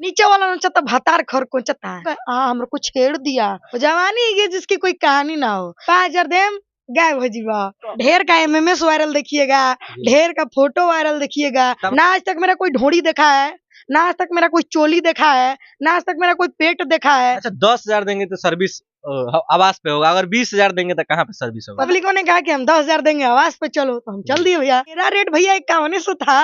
नीचे वाला नचता भातार खर कोचता है हमरो को छेड़ दिया जवानी ये जिसकी कोई कहानी ना हो 5,000 देम गायब हो जीवा। ढेर का एमएमएस वायरल देखिएगा, ढेर का फोटो वायरल देखिएगा, ना आज तक मेरा कोई ढोड़ी देखा है, ना आज तक मेरा कोई चोली देखा है, ना आज तक मेरा कोई पेट देखा है। अच्छा 10,000 देंगे तो सर्विस आवास पे होगा, अगर 20,000 देंगे तो कहाँ पे सर्विस होगा? पब्लिकों ने कहा कि हम 10,000 देंगे आवास पे चलो, तो हम चल दिए भैया। मेरा रेट भैया 5100 था,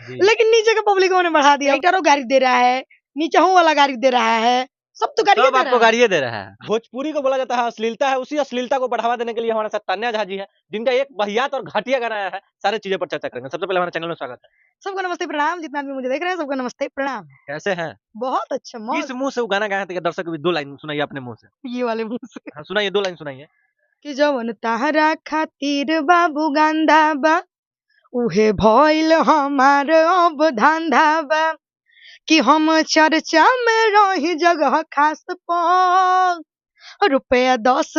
लेकिन नीचे के पब्लिकों ने बढ़ा दिया। हीटरों गाड़ी दे रहा है, नीचे हूँ वाला गाड़ी दे रहा है, सब तो गाड़ी आपको गाड़ियाँ दे रहा है। भोजपुरी को बोला जाता है अश्लीलता है, उसी अश्लीलता को बढ़ावा देने के लिए हमारे साथ तान्या झा जी है, जिनका एक वाहियात और घटिया गाना आया है। सारी चीजें पर चर्चा करेंगे। सबसे पहले हमारे चैनल में स्वागत है। सबको नमस्ते प्रणाम, जितना भी मुझे देख रहे हैं सबको नमस्ते प्रणाम। कैसे हैं? बहुत अच्छा। किस मुंह से वो गाना गाया था? दर्शक भी 2 लाइन सुनाइए अपने मुंह से। ये वाले मुंह से हाँ, सुनाइए 2 लाइन सुनाइए। कि जवन ताहरा खातिर बाबू गांधा बा उहे भइल हमार अब धांधा बा कि हम चर्चा में रही जगह खास पर रुपया 10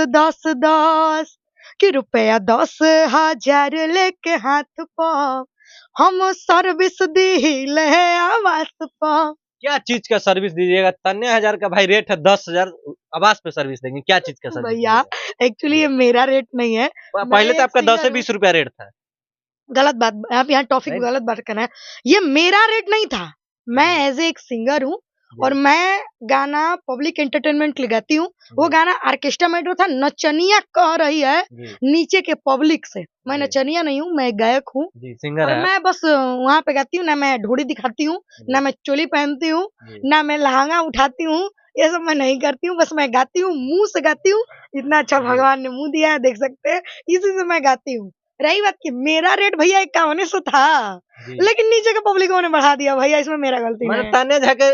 कि रुपया 10,000 लेके हाथ पर हम सर्विस दिले आवास पर। क्या चीज का सर्विस दीजिएगा? तान्या हजार का भाई रेट है 10,000, आवास पे सर्विस देंगे। क्या चीज का सर्विस भैया एक्चुअली ये मेरा रेट नहीं है, पहले तो आपका 10 से 20 रुपया रेट था। गलत बात, आप यहाँ टॉपिक गलत बात करना है। ये मेरा रेट नहीं था, मैं एज ए एक सिंगर हूँ और मैं गाना पब्लिक एंटरटेनमेंट के लिए गाती हूँ। वो गाना ऑर्केस्ट्रा में था, नचनिया कह रही है नीचे के पब्लिक से। मैं नचनिया नहीं हूँ, मैं गायक हूँ, सिंगर है। मैं बस वहाँ पे गाती हूँ, ना मैं ढोड़ी दिखाती हूँ, ना मैं चोली पहनती हूँ, ना मैं लहंगा उठाती हूँ, ये सब मैं नहीं करती हूँ। बस मैं गाती हूँ, मुंह से गाती हूँ। इतना अच्छा भगवान ने मुंह दिया है, देख सकते हैं, इसी से मैं गाती हूँ। रही बात की मेरा रेट भैया 5100 था, लेकिन नीचे के पब्लिकों ने बढ़ा दिया भैया, इसमें मेरा गलती नहीं है। तान्या झा के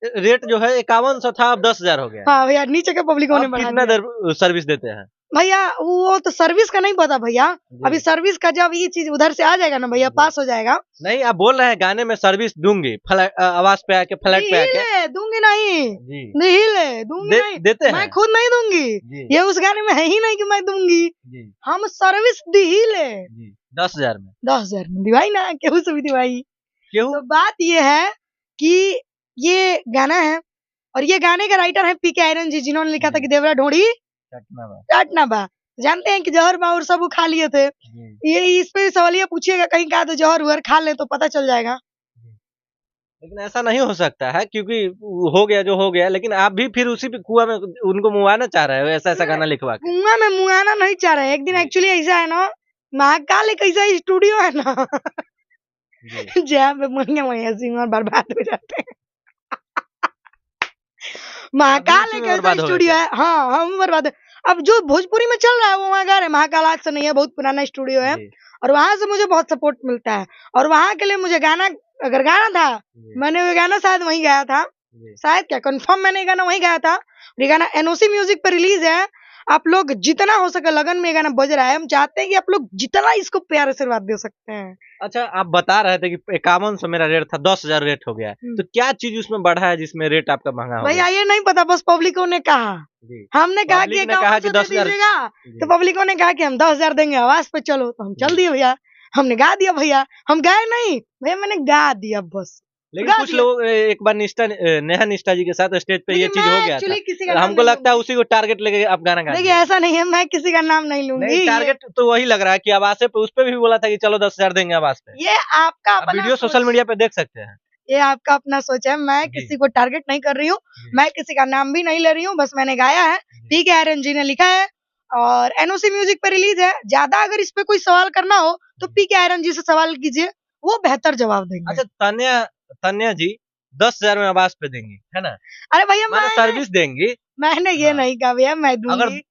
रेट जो है 5100 था, अब 10,000 हो गया। हाँ भैया, नीचे के पब्लिकों ने बढ़ा दिया। कितना सर्विस देते हैं भैया? वो तो सर्विस का नहीं पता भैया, अभी सर्विस का जब ये चीज उधर से आ जाएगा ना भैया, पास हो जाएगा। नहीं, आप बोल रहे हैं गाने में सर्विस दूंगी, आवास पे आके, फ्लैट पे आके। दूंगी नहीं ले दूंगी नहीं, देते हैं, मैं खुद नहीं दूंगी। ये उस गाने में है ही नहीं कि मैं दूंगी, हम सर्विस दी ही ले 10,000 में। 10,000 में दिवाई ना, केहू से भी दिवाई। तो बात ये है कि ये गाना है और ये गाने का राइटर है पीके आयरन जी, जिन्होंने लिखा था कि देवरा ढोड़ी काटना बा। जानते हैं कि जहर बाउर सब खा लिए थे। ये इस पे सवालिया पूछिएगा कहीं का, तो जहर उहर खा ले तो पता चल जाएगा। लेकिन ऐसा नहीं हो सकता है, क्योंकि हो गया जो हो गया। लेकिन आप भी फिर उसी पे कुआं में उनको मुआना चाह रहे हो, ऐसा गाना लिखवा के। कुआं में मुआना नहीं चाह रहे। एक दिन एक्चुअली ऐसा है ना, महाकाल एक ऐसा स्टूडियो है ना जहाँ पे मुनिया सिंगर बर्बाद हो जाते हैं। महाकाल एक ऐसा स्टूडियो है। हाँ, हम बर्बाद। अब जो भोजपुरी में चल रहा है वो वहाँ गा रहे। महाकाल आज से नहीं है, बहुत पुराना स्टूडियो है और वहां से मुझे बहुत सपोर्ट मिलता है। और वहां के लिए मुझे गाना, अगर गाना था, मैंने वो गाना शायद वहीं गाया था, शायद क्या कंफर्म मैंने गाना वहीं गाया था। ये गाना एनओसी म्यूजिक पे रिलीज है। आप लोग जितना हो सके लगन में गाना बज रहा है, हम चाहते हैं कि आप लोग जितना इसको प्यार आशीर्वाद दे सकते हैं। अच्छा, आप बता रहे थे कि 5100 मेरा रेट था, 10,000 रेट हो गया है, तो क्या चीज उसमें बढ़ा है जिसमें रेट आपका महंगा हो गया? भैया ये नहीं पता, बस पब्लिकों ने कहा। हमने कहा कि 10,000 दीजिएगा, तो पब्लिकों ने कहा कि हम 10,000 देंगे आवाज पे चलो, तो हम चल दिए भैया। हमने गा दिया भैया, हम गाए नहीं भैया, मैंने गा दिया बस। लेकिन कुछ लोग एक बार नेहा निष्ठा जी के साथ स्टेज पे ये चीज हो गया था, हमको लगता है उसी को टारगेट लेके आप गाना गा। देखिए ऐसा नहीं है, मैं किसी का नाम नहीं लूंगी। टारगेट तो वही लग रहा है कि आवास पे, उस पे भी बोला था कि चलो 10,000 देंगे आवास पे। ये आपका वीडियो सोशल मीडिया पे देख सकते हैं। ये आपका अपना सोच है, मैं किसी को टारगेट नहीं कर रही हूँ, मैं किसी का नाम भी नहीं ले रही हूँ, बस मैंने गाया है, पीके आयरन जी ने लिखा है और एनओसी म्यूजिक पे रिलीज है। ज्यादा अगर इस पे कोई सवाल करना हो तो पीके आयरन जी से सवाल कीजिए, वो बेहतर जवाब देंगे। अच्छा, तान्या जी 10,000 में आवास पे देंगी, है ना? अरे भैया मैं सर्विस देंगी। मैंने ये नहीं कहा भैया मैं दूंगी,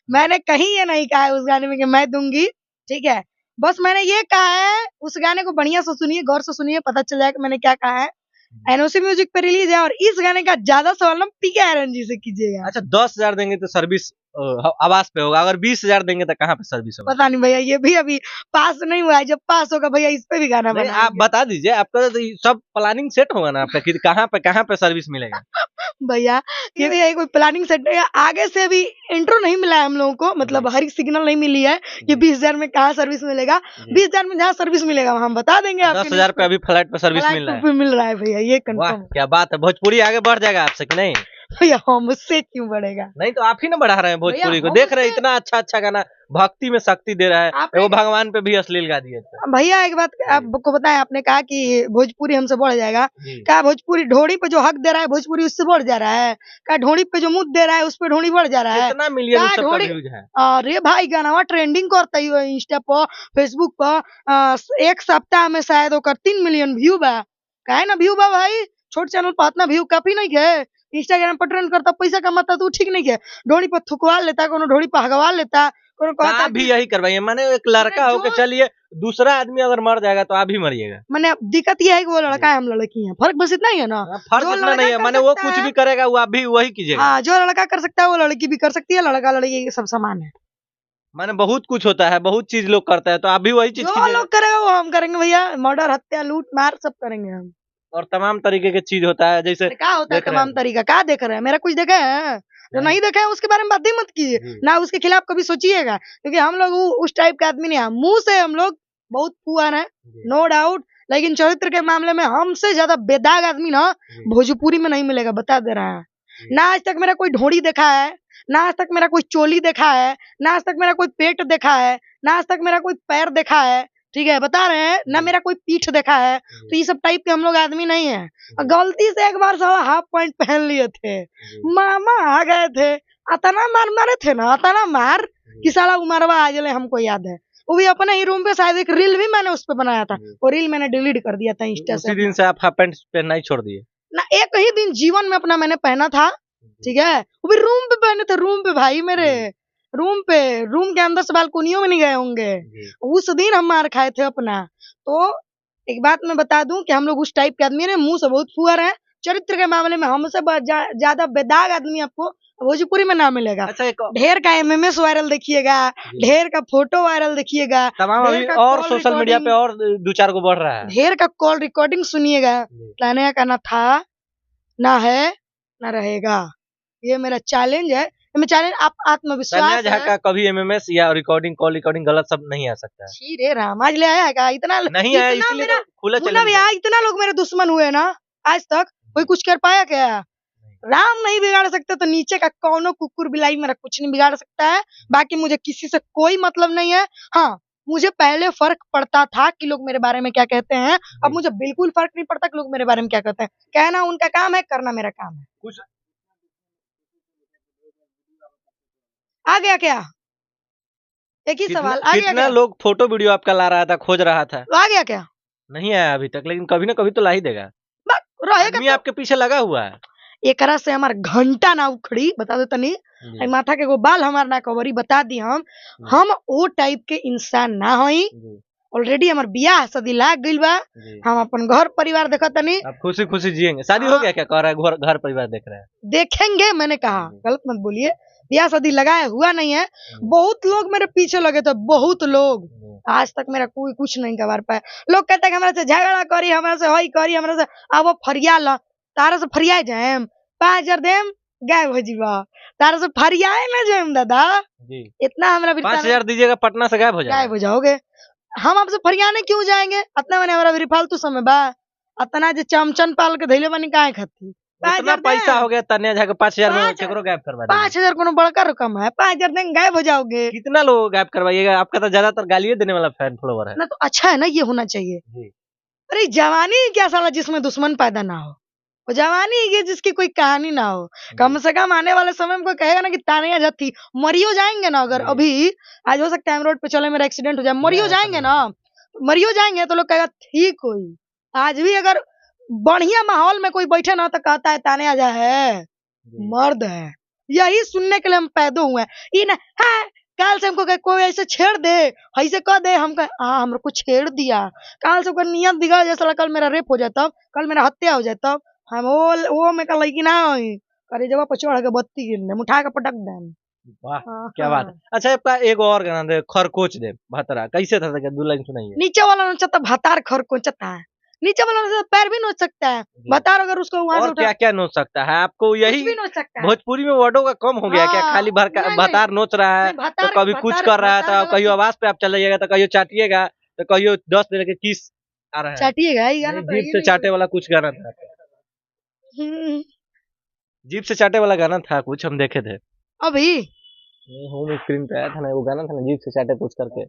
मैंने कहीं ये नहीं कहा है उस गाने में कि मैं दूंगी, ठीक है। बस मैंने ये कहा है, उस गाने को बढ़िया से सुनिए, गौर से सुनिए, पता चल जाएगा मैंने क्या कहा है। एनओसी म्यूजिक पे रिलीज है और इस गाने का ज्यादा सवाल ना पीके आयरन जी से कीजिएगा। अच्छा, 10,000 देंगे तो सर्विस आवास पे होगा, अगर 20,000 देंगे तो कहाँ पे सर्विस होगा? पता नहीं भैया, ये भी अभी पास नहीं हुआ है, जब पास होगा भैया इस पे भी गाना बनाएंगे। आप बता दीजिए, आपका तो सब प्लानिंग सेट होगा ना आपका कि कहाँ पे सर्विस मिलेगा। भैया ये भैया कोई प्लानिंग सेट आगे से अभी इंट्रो नहीं मिला है हम लोगों को, मतलब हरी सिग्नल नहीं मिली है कि 20,000 में कहाँ सर्विस मिलेगा। 20,000 में जहाँ सर्विस मिलेगा हम बता देंगे। 10,000 पे अभी फ्लाइट पे सर्विस मिल रहा है भैया, ये कंफर्म। क्या बात है, भोजपुरी आगे बढ़ जाएगा आपसे कि नहीं? भैया मुझसे क्यों बढ़ेगा? नहीं तो आप ही ना बढ़ा रहे हैं भोजपुरी को। देख रहे हैं इतना अच्छा अच्छा गाना, भक्ति में शक्ति दे रहा है, वो भगवान पे भी अश्लील गा दिए। भैया एक बात आपको बताएं, आपने कहा कि भोजपुरी हमसे बढ़ जाएगा, क्या भोजपुरी ढोड़ी पे जो हक दे रहा है भोजपुरी उससे बढ़ जा रहा है? क्या ढोड़ी पे जो मुद्द दे रहा है उस पे ढोड़ी बढ़ जा रहा है? कितना मिलियन सबका व्यूज है? अरे भाई गाना ट्रेंडिंग करता है इंस्टा पर, फेसबुक पर। एक सप्ताह में शायद 3 मिलियन व्यू बा। काहे ना व्यू बा भाई, छोट चैनल पर इतना व्यू काफी नहीं है। इंस्टाग्राम पर ट्रेंड करता, पैसा कमाता तो ठीक नहीं है। ढोड़ी पर थुकवा लेता, कोनो ढोड़ी पर हगवा लेता, आप भी यही करवाइए। माने एक लड़का हो के चलिए, दूसरा आदमी अगर मर जाएगा तो आप भी मरिएगा। मैंने दिक्कत ये है कि वो लड़का है, हम लड़की हैं, फर्क बस इतना ही है ना। फर्क इतना नहीं है, माने वो कुछ भी करेगा वो आप भी वही कीजिएगा। हाँ, जो लड़का कर सकता है वो लड़की भी कर सकती है, लड़का लड़की सब समान है। माने बहुत कुछ होता है, बहुत चीज लोग करते हैं, तो आप भी वही चीज जो लोग करेगा वो हम करेंगे भैया। मर्डर, हत्या, लूट मार सब करेंगे हम। और तमाम तरीके की चीज होता है, जैसे क्या होता है तमाम तरीका? क्या देख रहे हैं? मेरा कुछ देखा है? जो नहीं देखा है उसके बारे में बात ही मत कीजिए ना, उसके खिलाफ कभी सोचिएगा, क्योंकि हम लोग उस टाइप के आदमी नहीं है। मुंह से हम लोग बहुत पुअर है, नो डाउट, लेकिन चरित्र के मामले में हमसे ज्यादा बेदाग आदमी ना भोजपुरी में नहीं मिलेगा, बता दे रहा है। ना आज तक मेरा कोई ढोड़ी देखा है, ना आज तक मेरा कोई चोली देखा है, ना आज तक मेरा कोई पेट देखा है, ना आज तक मेरा कोई पैर देखा है, ठीक है, बता रहे हैं ना, मेरा कोई पीठ देखा है। तो ये सब टाइप के हम लोग आदमी नहीं है। गलती से एक बार साला हाफ पैंट पहन लिए थे, मामा आ गए थे, अतना मार मारे थे ना, अतना मार कि साला उमरवा आ गए, हमको याद है। वो भी अपने ही रूम पे शायद एक रील भी मैंने उस पे बनाया था, वो रील मैंने डिलीट कर दिया था इंस्टा से। उसी दिन से आप हाफ पैंट पहनना ही छोड़ दिए ना? एक ही दिन जीवन में अपना मैंने पहना था, ठीक है, वो भी रूम पे पहने थे, रूम पे भाई मेरे, रूम पे, रूम के अंदर से बालकोनियों में नहीं गए होंगे। उस दिन हम मार खाए थे अपना। तो एक बात मैं बता दूं कि हम लोग उस टाइप के आदमी है, मुंह से बहुत फुअर है, चरित्र के मामले में हमसे ज्यादा बेदाग आदमी आपको भोजपुरी में ना मिलेगा। अच्छा, ढेर का एमएमएस वायरल देखिएगा, ढेर का फोटो वायरल देखिएगा, तमाम अभी और सोशल मीडिया पे और 2-4 को बढ़ रहा है, ढेर का कॉल रिकॉर्डिंग सुनिएगा। लाने का ना था, ना है, ना रहेगा। ये मेरा चैलेंज है, मैं चैलेंज आप आत्मविश्वास है का कभी एमएमएस या रिकॉर्डिंग कॉल रिकॉर्डिंग गलत सब नहीं आ सकता है। छी रे राम, आज ले आया है क्या? इतना नहीं आया, इसलिए तो खुला चैलेंज है। इतना लोग मेरे दुश्मन हुए ना, आज तक कोई कुछ कर पाया क्या? राम नहीं बिगाड़ सकते तो नीचे का कौनो कुकुर बिलाई मेरा कुछ नहीं बिगाड़ सकता है। बाकी मुझे किसी से कोई मतलब नहीं है। हाँ, मुझे पहले फर्क पड़ता था कि लोग मेरे बारे में क्या कहते हैं, अब मुझे बिल्कुल फर्क नहीं पड़ता कि लोग मेरे बारे में क्या कहते हैं। कहना उनका काम है, करना मेरा काम है। कुछ आ गया क्या? एक ही सवाल आ गया। कितना लोग फोटो वीडियो आपका ला रहा था, खोज रहा था, आ गया क्या? नहीं आया अभी तक, लेकिन कभी ना कभी तो ला ही देगा। आदमी आपके पीछे लगा हुआ है। एक से हमार घंटा ना उखड़ी, बता दो तनी, माथा के बाल हमार ना कवरी, बता दी हम वो टाइप के इंसान ना होई। ऑलरेडी हमार बियाह शादी लाग गइल बा, हम अपन घर परिवार देखा तनी, आप खुशी खुशी जिएंगे। शादी हो गया क्या? कह रहा है घर परिवार देख रहे हैं। देखेंगे, मैंने कहा, गलत मत बोलिए, बियाह शादी लगाया हुआ नहीं है। बहुत लोग मेरे पीछे लगे थे, बहुत लोग, आज तक मेरा कोई कुछ नहीं कर पाया। लोग कहते हैं हमारे से झगड़ा करी, हमारे से हई करी, हमारे से अब फरिया ला, तारा से फरिया जाए 5,000 देम गायब हो जीवा, तारा से फरियाए ना जाए दादा जी। इतना हमरा 5,000 दीजिएगा, पटना से गायब हो जाओगे। हम आपसे फरियाने क्यों जाएंगे? इतना मैंने हमारा फालतू समय बा, इतना जो चमचन पाल के धैले बनी काहे खाती? इतना पैसा हो गया, तन्या झा के 5,000 में केकरो गायब करवा देंगे। 5,000 कोनो बड़का रकम है, 5,000 देंगे गायब हो जाओगे। कितना लोग गायब करवाइएगा? आपका तो ज्यादातर गालियां देने वाला फैन फॉलोवर है ना, तो अच्छा है ना, ये होना चाहिए। अरे जवानी क्या साला जिसमें दुश्मन पैदा ना हो, वो जवानी है जिसकी कोई कहानी ना हो। कम से कम आने वाले समय में कोई कहेगा ना कि तानिया झा थी, मरियो जाएंगे ना। अगर अभी आज हो सकता है रोड पे चले मेरा एक्सीडेंट हो जाए, मरियो जाएंगे ना, मरियो जाएंगे तो लोग कहेगा ठीक हुई। आज भी अगर बढ़िया माहौल में कोई बैठे ना तो कहता है तानिया झा है, मर्द है। यही सुनने के लिए हम पैदा हुए हैं। ना है काल से हमको कोई ऐसे छेड़ दे, ऐसे कह दे, हम हाँ हमको कुछ छेड़ दिया, काल से नियत बिगड़ जैसा, कल मेरा रेप हो जाए तब, कल मेरा हत्या हो जाए तब, हम वो में कल लड़की ना हुई अरे जब पर चढ़ के बत्ती गिरने उठा के पटक दे। वाह क्या बात है। अच्छा, आपका एक और गाना दे, खरकोच दे भतरा, कैसे था? 2 लाइन सुनाइए। नीचे वाला नचता भतार खरकोचता है, नीचे वाला से पैर भी नोच सकता है, बता रहा अगर उसको वहां से और क्या क्या नोच सकता है आपको? यही भी नोच सकता है। भोजपुरी में वर्डों का कम हो गया क्या? हाँ, खाली भतार नोच रहा है, तो कभी कुछ कर रहा है, तो कहीं आवाज पे आप चल जाइएगा, तो कहीं चाटिएगा, तो कहीं 10 तरह के किस आ रहा है। चाटिएगा ही गाना, जीभ से चाटे वाला कुछ गाना था, जीभ से चाटे वाला गाना था कुछ, हम देखे थे अभी होम स्क्रीन पे आया था ना, वो गाना था ना, जीभ से चाटे कुछ करके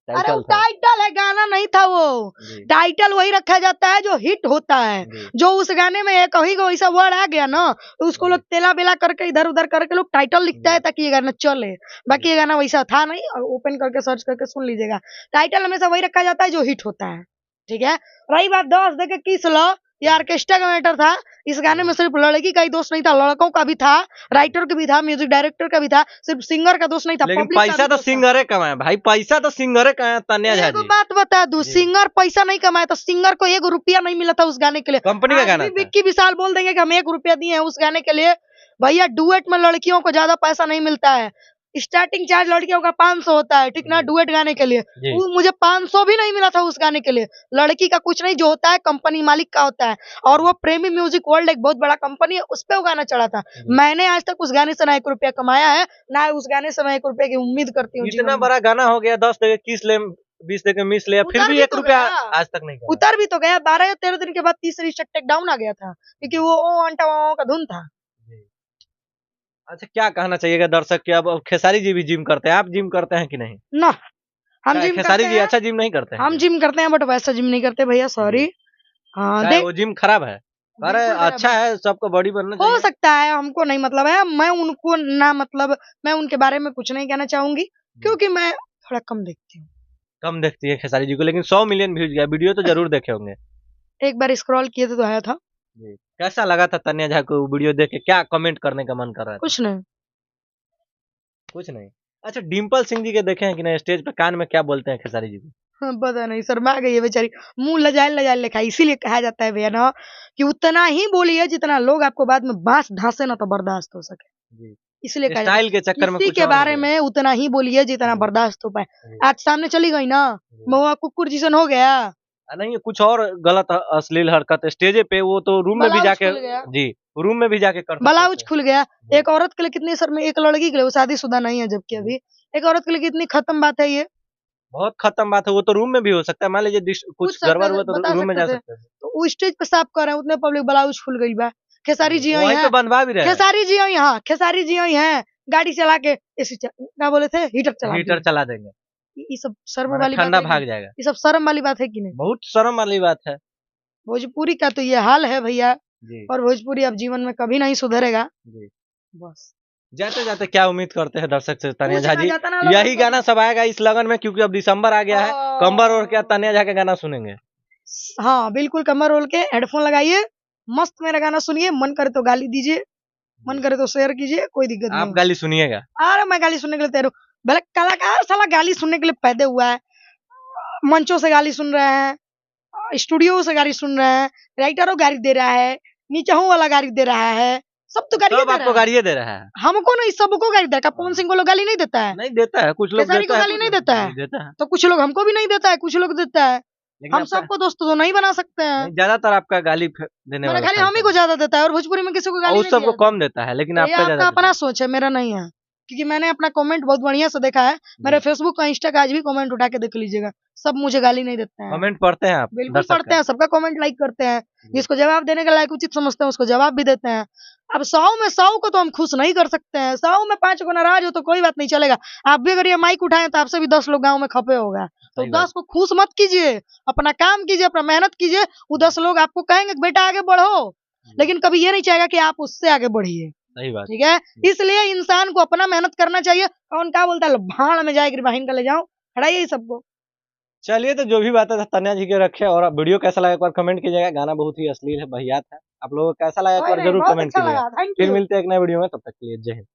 अरे वो टाइटल था। टाइटल है, गाना नहीं था वो। टाइटल वही रखा जाता है जो हिट होता है। जो उस गाने में एक कहीं को ऐसा वर्ड आ गया ना, तो उसको लोग तेला बेला करके इधर उधर करके लोग टाइटल लिखता है ताकि ये गाना चले। बाकी ये गाना वैसा था नहीं, ओपन करके सर्च करके सुन लीजिएगा। टाइटल हमेशा वही रखा जाता है जो हिट होता है, ठीक है। रही बात 10 दे के किस लो, ये ऑर्केस्ट्रा का मैटर था। इस गाने में सिर्फ लड़की का ही दोष नहीं था, लड़कों का भी था, राइटर का भी था, म्यूजिक डायरेक्टर का भी था, सिर्फ सिंगर का दोष नहीं था। लेकिन पैसा तो सिंगरे कमाए भाई, पैसा तो सिंगरे कमाए। तन्या झा जी, बात बता दूं, सिंगर पैसा नहीं कमाया तो सिंगर को 1 रुपया नहीं मिला था उस गाने के लिए। कंपनी का गाना था। विक्की विशाल बोल देंगे कि हम 1 रुपया दिए हैं उस गाने के लिए। भैया डुएट में लड़कियों को ज्यादा पैसा नहीं मिलता है, स्टार्टिंग चार्ज लड़कियों का 500 होता है, ठीक ना, डुएट गाने के लिए। मुझे 500 भी नहीं मिला था उस गाने के लिए। लड़की का कुछ नहीं, जो होता है कंपनी मालिक का होता है। और वो प्रेमी म्यूजिक वर्ल्ड एक बहुत बड़ा कंपनी है, उस पे वो गाना चढ़ा था। मैंने आज तक उस गाने से ना 1 रुपया कमाया है, ना उस गाने से मैं 1 रुपया की उम्मीद करती हूँ। इतना बड़ा गाना हो गया, 10 दे किस ले, 20 दे के मिस ले, फिर भी 1 रुपया आज तक नहीं कमाया। उतर भी तो गया, 12 या 13 दिन के बाद तीसरी टेक डाउन आ गया था, क्योंकि वो ओ अंटा का धुन था। अच्छा, क्या कहना चाहिएगा दर्शक के? अब खेसारी जी भी जिम करते हैं, आप जिम करते हैं कि नहीं? ना, हम जिम खेसारी जी अच्छा जिम नहीं करते हैं? हम जिम करते हैं बट वैसा जिम नहीं करते भैया, सॉरी। हाँ, वो जिम खराब है। अरे अच्छा है, सबको बॉडी बनना चाहिए। हो सकता है, हमको नहीं मतलब है, मैं उनको ना मतलब, मैं उनके बारे में कुछ नहीं कहना चाहूंगी, क्योंकि मैं थोड़ा कम देखती हूँ। कम देखती है खेसारी जी को, लेकिन 100 मिलियन व्यूज गया, वीडियो तो जरूर देखे होंगे। एक बार स्क्रॉल किए थे तो आया था। कैसा लगा था तन्या झा को वीडियो देख के? क्या कमेंट करने का मन कर रहा है? कुछ नहीं, कुछ नहीं। अच्छा, डिम्पल सिंह जी के देखे हैं कि नहीं? स्टेज पे कान में क्या बोलते हैं खेसारी जी को? हाँ, पता नहीं, शर्मा गई है बेचारी, मुंह लजाए लजाए लिखा। इसीलिए कहा जाता है भैया ना कि उतना ही बोलिए जितना लोग आपको बाद में बांस ढांसे ना तो बर्दाश्त हो सके। इसलिए स्टाइल के चक्कर में किसी के बारे में उतना ही बोलिए जितना बर्दाश्त हो पाए। आज सामने चली गई ना, महुआ कुकुर जिसन हो गया। नहीं, कुछ और गलत अश्लील हरकत स्टेज पे, वो तो रूम में भी जाके, जी रूम में भी जाके कर, ब्लाउज खुल गया। एक औरत के लिए कितनी सर में, एक लड़की के लिए, वो शादीशुदा नहीं है जबकि अभी, एक औरत के लिए कितनी खत्म बात है ये। बहुत खत्म बात है। वो तो रूम में भी हो सकता है, मान लीजिए कुछ गड़बड़ हुआ तो रूम में जा सकते हैं। तो वो स्टेज पे साफ कर रहे हैं, उतने पब्लिक ब्लाउज खुल गई बा। खेसारी जी वहीं पे बनवा भी रहे हैं। खेसारी जी यहाँ, खेसारी जी हैं, गाड़ी चला के एसी क्या बोले थे, हीटर चला देंगे। ये सब शर्म वाली बात ठंडा भाग जाएगा। ये सब शर्म वाली बात है कि नहीं? बहुत शर्म वाली बात है। भोजपुरी का तो ये हाल है भैया, और भोजपुरी अब जीवन में कभी नहीं सुधरेगा। बस जाते जाते क्या उम्मीद करते हैं दर्शक से तन्या झा जी? यही गाना सब आएगा इस लगन में, क्योंकि अब दिसंबर आ गया है। कंबर ओढ़ के तन्या झा का गाना सुनेंगे। हाँ बिल्कुल, कमर ओढ़ के हेडफोन लगाइए, मस्त मेरा गाना सुनिए। मन करे तो गाली दीजिए, मन करे तो शेयर कीजिए, कोई दिक्कत नहीं। आप गाली सुनिएगा? अरे मैं गाली सुनने के लिए तैयार हूँ। भले कलाकार साला गाली सुनने के लिए पैदा हुआ है, मंचों से गाली सुन रहे हैं, स्टूडियो से गाली सुन रहे हैं, राइटरों गाली दे रहा है, नीचाहू वाला गाली दे रहा है, सब तो गाली आपको गाली दे रहा है। हमको नहीं, सबको गाली देता है। पवन सिंह को लोग गाली नहीं देता है? नहीं देता है, कुछ लोग देता है, गाली नहीं देता है, तो कुछ लोग हमको भी नहीं देता है, कुछ लोग देता है। हम सबको दोस्त तो नहीं बना सकते हैं। ज्यादातर आपका गाली देने वाला खाली हम ही को ज्यादा देता है, और भोजपुरी में किसी को गाली नहीं सबको कम देता है, लेकिन आपका अपना सोच है, मेरा नहीं है। क्योंकि मैंने अपना कमेंट बहुत बढ़िया से देखा है, मेरे फेसबुक का, इंस्टा का आज भी कमेंट उठा के देख लीजिएगा, सब मुझे गाली नहीं देते हैं। कमेंट पढ़ते हैं आप? बिल्कुल पढ़ते हैं, सबका कमेंट लाइक करते हैं, जिसको जवाब देने का लायक उचित समझते हैं उसको जवाब भी देते हैं। अब 100 में 100 को तो हम खुश नहीं कर सकते हैं, 100 में 5 को नाराज हो तो कोई बात नहीं, चलेगा। आप भी अगर ये माइक उठाएं तो आपसे भी 10 लोग गाँव में खपे होगा, तो 10 को खुश मत कीजिए, अपना काम कीजिए, अपना मेहनत कीजिए। वो 10 लोग आपको कहेंगे बेटा आगे बढ़ो, लेकिन कभी ये नहीं चाहेगा कि आप उससे आगे बढ़िए। सही बात, ठीक है। इसलिए इंसान को अपना मेहनत करना चाहिए। कौन क्या बोलता है, भाड़ में जाएगी बहन का ले जाओ, हटाइए सबको। चलिए, तो जो भी बातें तन्या जी के रखे, और वीडियो कैसा लगा एक बार कमेंट कीजिएगा। गाना बहुत ही अश्लील है, बहियात है। आप लोगों को कैसा लगा एक बार जरूर कमेंट कीजिएगा। फिर मिलते हैं एक नए वीडियो में, तब तक के लिए जय हिंद।